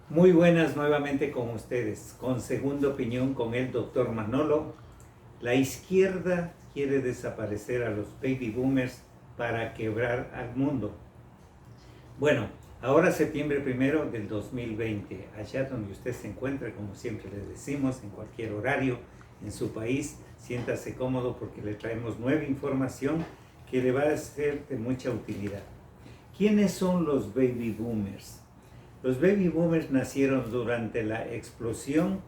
Muy buenas nuevamente con ustedes, con Segunda Opinión con el doctor Manolo. La izquierda quiere desaparecer a los baby boomers para quebrar al mundo. Bueno, ahora septiembre 1 del 2020, allá donde usted se encuentre, como siempre les decimos, en cualquier horario, en su país, siéntase cómodo porque le traemos nueva información que le va a ser de mucha utilidad. ¿Quiénes son los baby boomers? Los baby boomers nacieron durante la explosión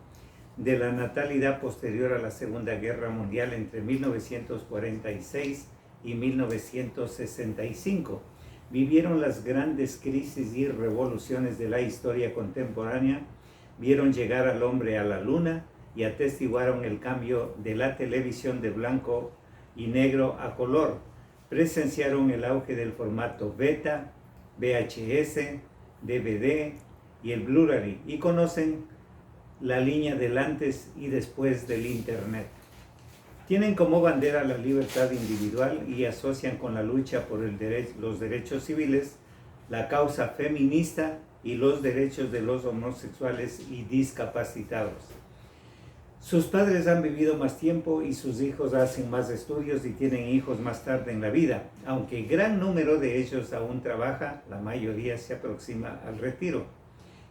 de la natalidad posterior a la Segunda Guerra Mundial entre 1946 y 1965. Vivieron las grandes crisis y revoluciones de la historia contemporánea, vieron llegar al hombre a la luna y atestiguaron el cambio de la televisión de blanco y negro a color. Presenciaron el auge del formato beta, VHS, DVD y el Blu-ray y conocen la línea del antes y después del Internet. Tienen como bandera la libertad individual y asocian con la lucha por los derechos civiles, la causa feminista y los derechos de los homosexuales y discapacitados. Sus padres han vivido más tiempo y sus hijos hacen más estudios y tienen hijos más tarde en la vida. Aunque gran número de ellos aún trabaja, la mayoría se aproxima al retiro.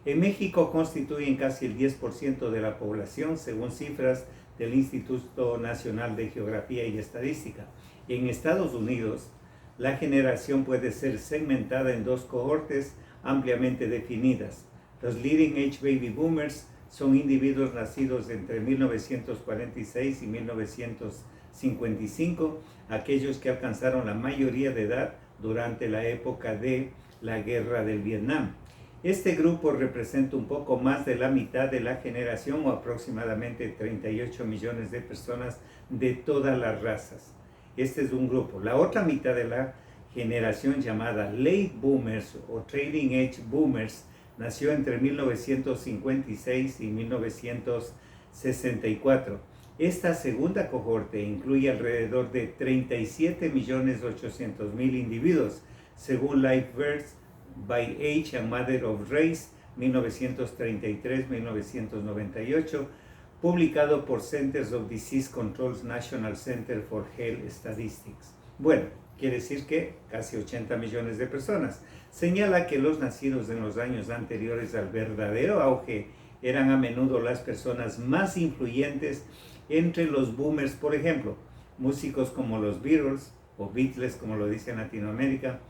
En México constituyen casi el 10% de la población, según cifras del Instituto Nacional de Geografía y Estadística. En Estados Unidos, la generación puede ser segmentada en dos cohortes ampliamente definidas. Los Leading Age Baby Boomers son individuos nacidos entre 1946 y 1955, aquellos que alcanzaron la mayoría de edad durante la época de la Guerra del Vietnam. Este grupo representa un poco más de la mitad de la generación, o aproximadamente 38 millones de personas de todas las razas. Este es un grupo. La otra mitad de la generación, llamada Late Boomers o Trading Age Boomers, nació entre 1956 y 1964. Esta segunda cohorte incluye alrededor de 37.800.000 individuos, según LifeVerse by Age and Mother of Race 1933-1998, publicado por Centers of Disease Control's National Center for Health Statistics. Bueno, quiere decir que casi 80 millones de personas. Señala que los nacidos en los años anteriores al verdadero auge eran a menudo las personas más influyentes entre los boomers. Por ejemplo, músicos como los Beatles, o Beatles como lo dice en Latinoamérica,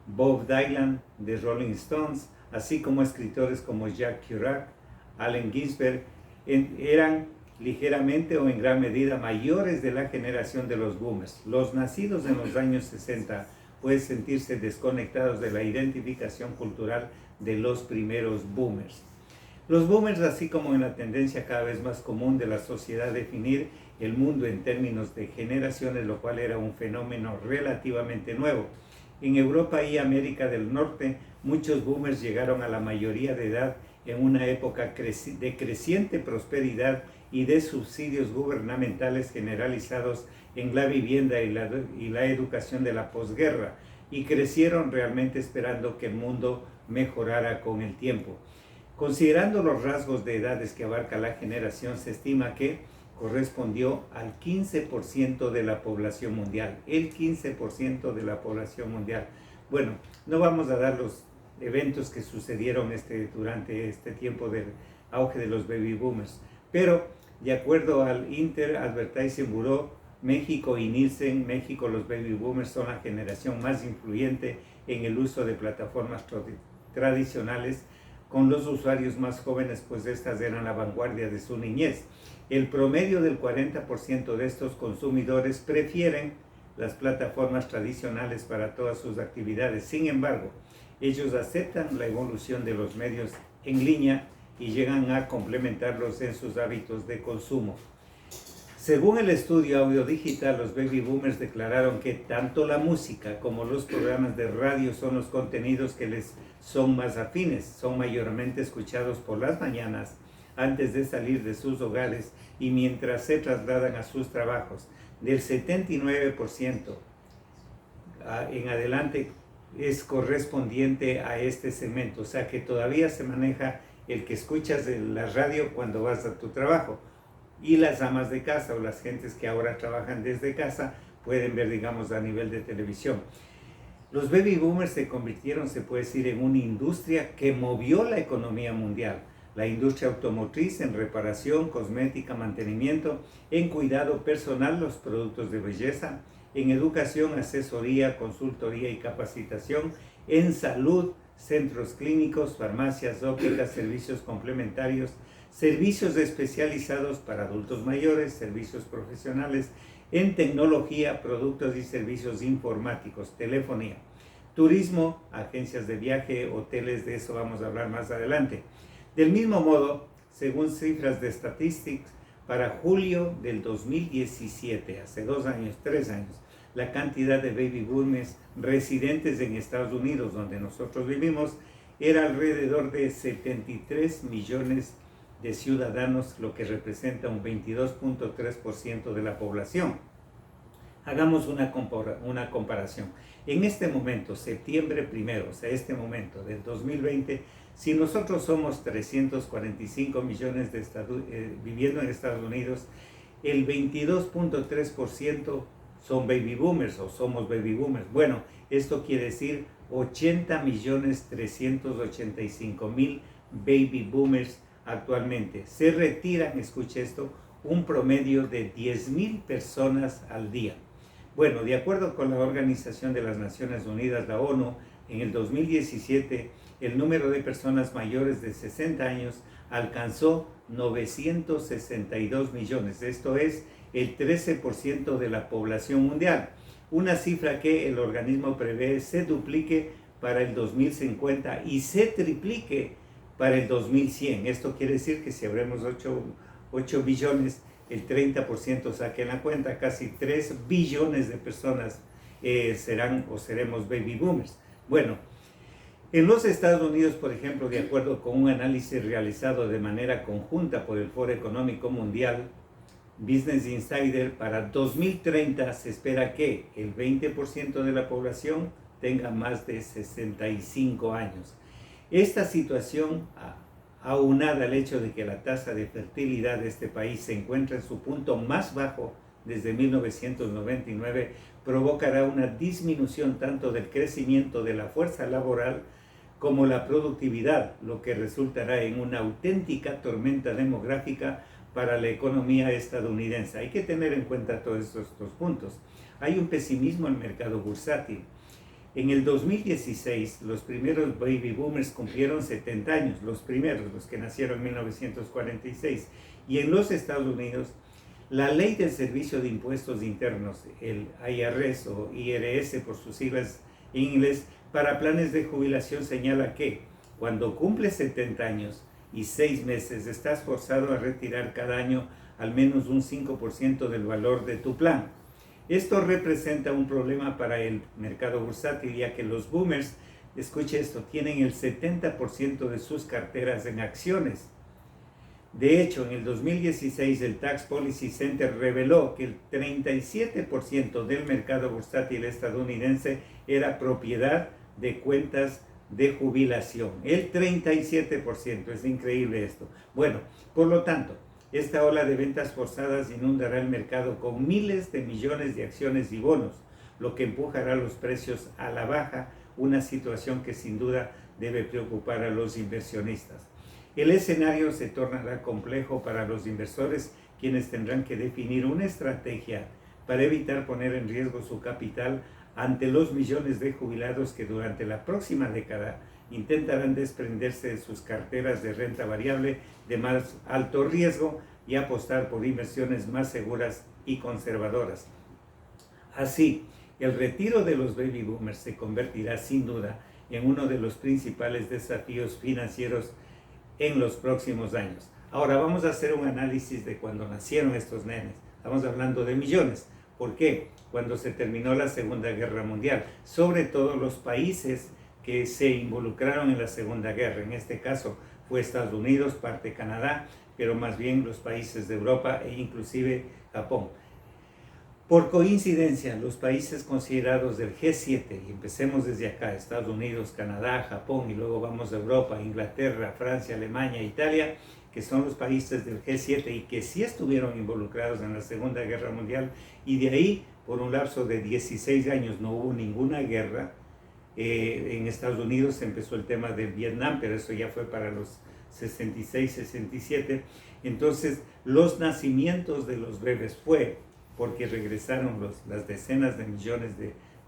Bob Dylan de Rolling Stones, así como escritores como Jack Kerouac, Allen Ginsberg, eran ligeramente o en gran medida mayores de la generación de los boomers. Los nacidos en los años 60 pueden sentirse desconectados de la identificación cultural de los primeros boomers. Los boomers, así como en la tendencia cada vez más común de la sociedad definir el mundo en términos de generaciones, lo cual era un fenómeno relativamente nuevo. En Europa y América del Norte, muchos boomers llegaron a la mayoría de edad en una época de creciente prosperidad y de subsidios gubernamentales generalizados en la vivienda y la educación de la posguerra, y crecieron realmente esperando que el mundo mejorara con el tiempo. Considerando los rasgos de edades que abarca la generación, se estima que correspondió al 15% de la población mundial, el 15% de la población mundial. Bueno, no vamos a dar los eventos que sucedieron durante este tiempo del auge de los baby boomers, pero de acuerdo al Inter Advertising Bureau, México y Nielsen, México, los baby boomers son la generación más influyente en el uso de plataformas tradicionales, con los usuarios más jóvenes, pues estas eran la vanguardia de su niñez. El promedio del 40% de estos consumidores prefieren las plataformas tradicionales para todas sus actividades. Sin embargo, ellos aceptan la evolución de los medios en línea y llegan a complementarlos en sus hábitos de consumo. Según el estudio Audio Digital, los baby boomers declararon que tanto la música como los programas de radio son los contenidos que les son más afines. Son mayormente escuchados por las mañanas antes de salir de sus hogares y mientras se trasladan a sus trabajos. Del 79% en adelante es correspondiente a este segmento, o sea que todavía se maneja el que escuchas en la radio cuando vas a tu trabajo. Y las amas de casa o las gentes que ahora trabajan desde casa pueden ver, digamos, a nivel de televisión. Los baby boomers se convirtieron, se puede decir, en una industria que movió la economía mundial. La industria automotriz en reparación, cosmética, mantenimiento, en cuidado personal, los productos de belleza, en educación, asesoría, consultoría y capacitación, en salud, centros clínicos, farmacias, ópticas, servicios complementarios, servicios especializados para adultos mayores, servicios profesionales, en tecnología, productos y servicios informáticos, telefonía, turismo, agencias de viaje, hoteles, de eso vamos a hablar más adelante. Del mismo modo, según cifras de Statistics, para julio del 2017, hace 2 años, 3 años, la cantidad de baby boomers residentes en Estados Unidos, donde nosotros vivimos, era alrededor de 73 millones de ciudadanos, lo que representa un 22.3% de la población. Hagamos una comparación. En este momento, septiembre 1, o sea, este momento del 2020, si nosotros somos 345 millones viviendo en Estados Unidos, el 22.3% son baby boomers o somos baby boomers. Bueno, esto quiere decir 80.385.000 baby boomers actualmente. Se retiran, escuche esto, un promedio de 10.000 personas al día. Bueno, de acuerdo con la Organización de las Naciones Unidas, la ONU, en el 2017 el número de personas mayores de 60 años alcanzó 962 millones. Esto es el 13% de la población mundial. Una cifra que el organismo prevé se duplique para el 2050 y se triplique para el 2100. Esto quiere decir que si habremos 8 billones, el 30% saquen la cuenta, casi 3 billones de personas serán o seremos baby boomers. Bueno, en los Estados Unidos, por ejemplo, de acuerdo con un análisis realizado de manera conjunta por el Foro Económico Mundial, Business Insider, para 2030 se espera que el 20% de la población tenga más de 65 años. Esta situación, aunada al hecho de que la tasa de fertilidad de este país se encuentra en su punto más bajo desde 1999, provocará una disminución tanto del crecimiento de la fuerza laboral como la productividad, lo que resultará en una auténtica tormenta demográfica para la economía estadounidense. Hay que tener en cuenta todos estos puntos. Hay un pesimismo en el mercado bursátil. En el 2016, los primeros baby boomers cumplieron 70 años, los primeros, los que nacieron en 1946. Y en los Estados Unidos, la Ley del Servicio de Impuestos Internos, el IRS o IRS por sus siglas en inglés, para planes de jubilación señala que cuando cumples 70 años y 6 meses, estás forzado a retirar cada año al menos un 5% del valor de tu plan. Esto representa un problema para el mercado bursátil, ya que los boomers, escuche esto, tienen el 70% de sus carteras en acciones. De hecho, en el 2016 el Tax Policy Center reveló que el 37% del mercado bursátil estadounidense era propiedad de cuentas de jubilación. El 37%, es increíble esto. Bueno, por lo tanto, esta ola de ventas forzadas inundará el mercado con miles de millones de acciones y bonos, lo que empujará los precios a la baja, una situación que sin duda debe preocupar a los inversionistas. El escenario se tornará complejo para los inversores, quienes tendrán que definir una estrategia para evitar poner en riesgo su capital ante los millones de jubilados que durante la próxima década intentarán desprenderse de sus carteras de renta variable de más alto riesgo y apostar por inversiones más seguras y conservadoras. Así, el retiro de los baby boomers se convertirá sin duda en uno de los principales desafíos financieros en los próximos años. Ahora vamos a hacer un análisis de cuando nacieron estos nenes. Estamos hablando de millones. ¿Por qué? Cuando se terminó la Segunda Guerra Mundial, sobre todo los países que se involucraron en la Segunda Guerra. En este caso fue Estados Unidos, parte de, Canadá, pero más bien los países de Europa e inclusive Japón. Por coincidencia, los países considerados del G7, y empecemos desde acá, Estados Unidos, Canadá, Japón, y luego vamos a Europa, Inglaterra, Francia, Alemania, Italia, que son los países del G7 y que sí estuvieron involucrados en la Segunda Guerra Mundial, y de ahí, por un lapso de 16 años, no hubo ninguna guerra. En Estados Unidos empezó el tema de Vietnam, pero eso ya fue para los 66, 67. Entonces, los nacimientos de los bebés fue porque regresaron las decenas de millones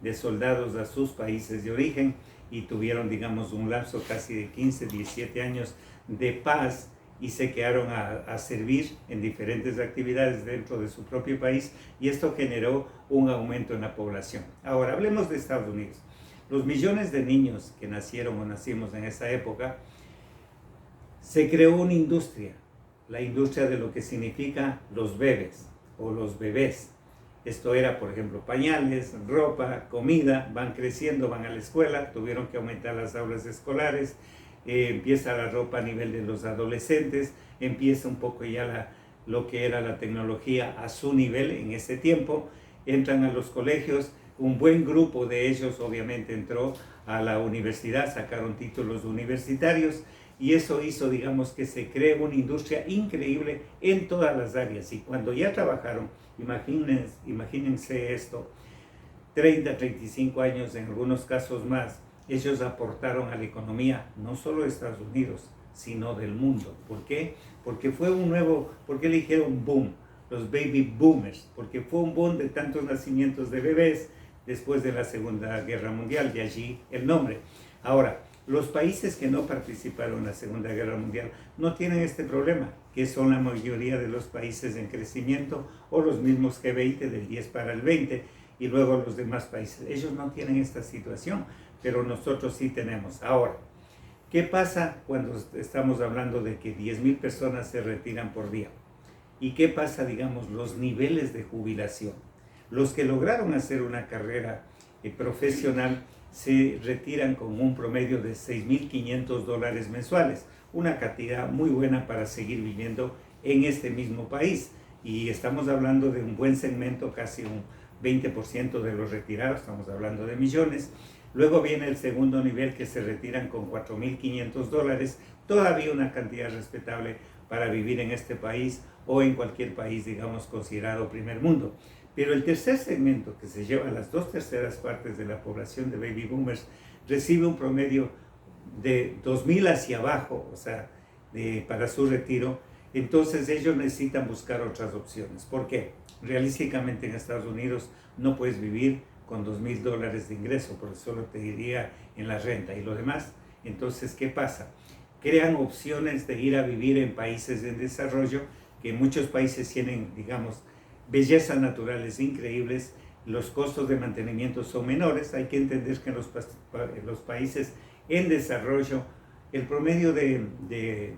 de soldados a sus países de origen y tuvieron, digamos, un lapso casi de 15, 17 años de paz y se quedaron a servir en diferentes actividades dentro de su propio país, y esto generó un aumento en la población. Ahora, hablemos de Estados Unidos. Los millones de niños que nacieron o nacimos en esa época, se creó una industria, la industria de lo que significa los bebés o los bebés. Esto era, por ejemplo, pañales, ropa, comida, van creciendo, van a la escuela, tuvieron que aumentar las aulas escolares, empieza la ropa a nivel de los adolescentes, empieza un poco ya lo que era la tecnología a su nivel en ese tiempo, entran a los colegios, un buen grupo de ellos obviamente entró a la universidad, sacaron títulos universitarios, y eso hizo, digamos, que se cree una industria increíble en todas las áreas. Y cuando ya trabajaron, imagínense esto, 30, 35 años, en algunos casos más, ellos aportaron a la economía, no solo de Estados Unidos, sino del mundo. ¿Por qué? Porque fue ¿por qué le dijeron boom? Los baby boomers, porque fue un boom de tantos nacimientos de bebés después de la Segunda Guerra Mundial, de allí el nombre. Ahora, los países que no participaron en la Segunda Guerra Mundial no tienen este problema, que son la mayoría de los países en crecimiento, o los mismos G20 del 10 para el 20, y luego los demás países. Ellos no tienen esta situación, pero nosotros sí tenemos. Ahora, ¿qué pasa cuando estamos hablando de que 10,000 personas se retiran por día? ¿Y qué pasa, digamos, los niveles de jubilación? Los que lograron hacer una carrera profesional se retiran con un promedio de $6,500 mensuales, una cantidad muy buena para seguir viviendo en este mismo país. Y estamos hablando de un buen segmento, casi un 20% de los retirados, estamos hablando de millones. Luego viene el segundo nivel, que se retiran con $4,500, todavía una cantidad respetable para vivir en este país o en cualquier país, digamos, considerado primer mundo. Pero el tercer segmento, que se lleva las 2/3 partes de la población de baby boomers, recibe un promedio de 2,000 hacia abajo, o sea, para su retiro. Entonces ellos necesitan buscar otras opciones. ¿Por qué? Realísticamente en Estados Unidos no puedes vivir con $2,000 de ingreso, porque solo te iría en la renta y lo demás. Entonces, ¿qué pasa? Crean opciones de ir a vivir en países en desarrollo, que muchos países tienen, digamos, bellezas naturales increíbles, los costos de mantenimiento son menores. Hay que entender que en los países en desarrollo el promedio de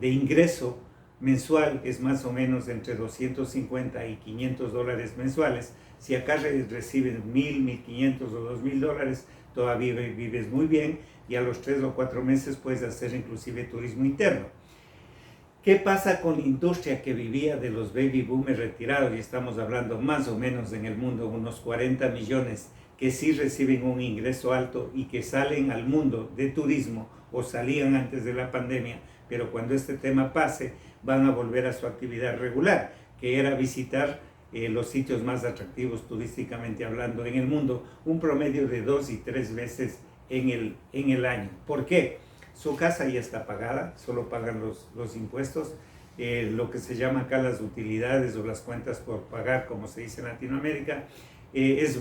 ingreso mensual es más o menos entre 250 y $500 mensuales. Si acá reciben 1,000, 1,500 o $2,000, todavía vives muy bien, y a los 3 o 4 meses puedes hacer inclusive turismo interno. ¿Qué pasa con la industria que vivía de los baby boomers retirados? Y estamos hablando más o menos en el mundo unos 40 millones que sí reciben un ingreso alto y que salen al mundo de turismo, o salían antes de la pandemia, pero cuando este tema pase van a volver a su actividad regular, que era visitar los sitios más atractivos turísticamente hablando en el mundo, un promedio de 2 y 3 veces en el año. ¿Por qué? Su casa ya está pagada, solo pagan los impuestos, lo que se llama acá las utilidades o las cuentas por pagar, como se dice en Latinoamérica, es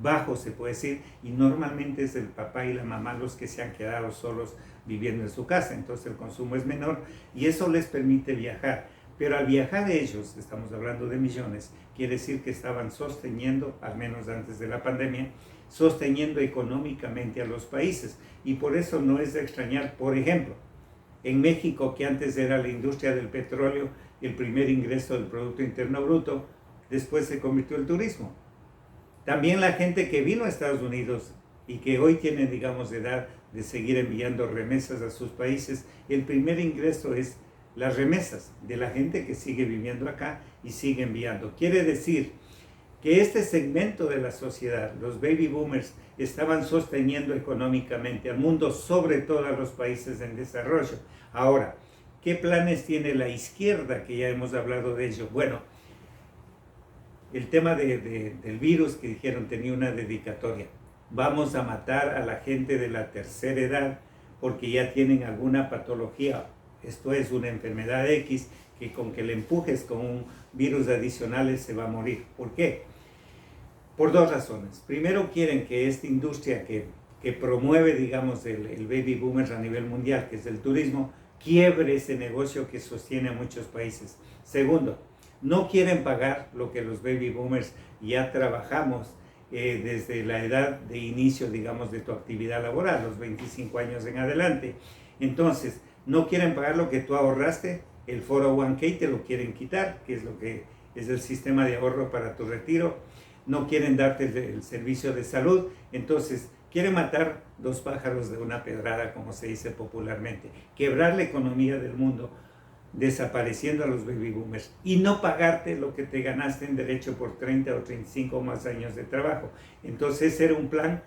bajo, se puede decir, y normalmente es el papá y la mamá los que se han quedado solos viviendo en su casa, entonces el consumo es menor y eso les permite viajar. Pero al viajar de ellos, estamos hablando de millones, quiere decir que estaban sosteniendo, al menos antes de la pandemia, sosteniendo económicamente a los países. Y por eso no es de extrañar, por ejemplo, en México, que antes era la industria del petróleo, el primer ingreso del Producto Interno Bruto, después se convirtió en el turismo. También la gente que vino a Estados Unidos y que hoy tiene, digamos, edad de seguir enviando remesas a sus países, el primer ingreso es las remesas de la gente que sigue viviendo acá y sigue enviando. Quiere decir que este segmento de la sociedad, los baby boomers, estaban sosteniendo económicamente al mundo, sobre todo a los países en desarrollo. Ahora, ¿qué planes tiene la izquierda? Que ya hemos hablado de ello. Bueno, el tema del virus que dijeron tenía una dedicatoria. Vamos a matar a la gente de la tercera edad porque ya tienen alguna patología. Esto es una enfermedad X que con que le empujes con un virus adicional se va a morir. ¿Por qué? Por dos razones. Primero, quieren que esta industria que promueve, digamos, el baby boomer a nivel mundial, que es el turismo, quiebre ese negocio que sostiene a muchos países. Segundo, no quieren pagar lo que los baby boomers ya trabajamos desde la edad de inicio, digamos, de tu actividad laboral, los 25 años en adelante. Entonces, no quieren pagar lo que tú ahorraste, el 401k te lo quieren quitar, que es lo que es el sistema de ahorro para tu retiro. No quieren darte el servicio de salud, entonces quieren matar dos pájaros de una pedrada, como se dice popularmente, quebrar la economía del mundo, desapareciendo a los baby boomers y no pagarte lo que te ganaste en derecho por 30 o 35 más años de trabajo. Entonces era un plan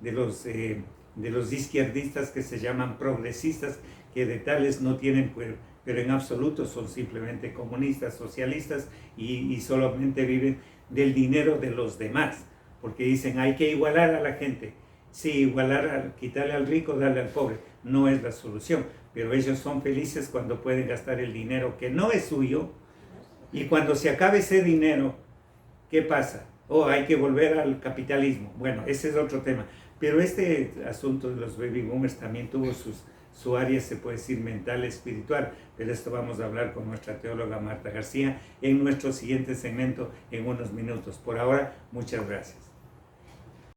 de los izquierdistas que se llaman progresistas, que de tales no tienen, pero en absoluto son simplemente comunistas, socialistas y solamente viven del dinero de los demás, porque dicen hay que igualar a la gente. Sí, quitarle al rico, darle al pobre, no es la solución, pero ellos son felices cuando pueden gastar el dinero que no es suyo, y cuando se acabe ese dinero, ¿qué pasa? Hay que volver al capitalismo. Bueno, ese es otro tema, pero este asunto de los baby boomers también tuvo su área, se puede decir, mental, espiritual, pero esto vamos a hablar con nuestra teóloga Marta García en nuestro siguiente segmento en unos minutos. Por ahora, muchas gracias.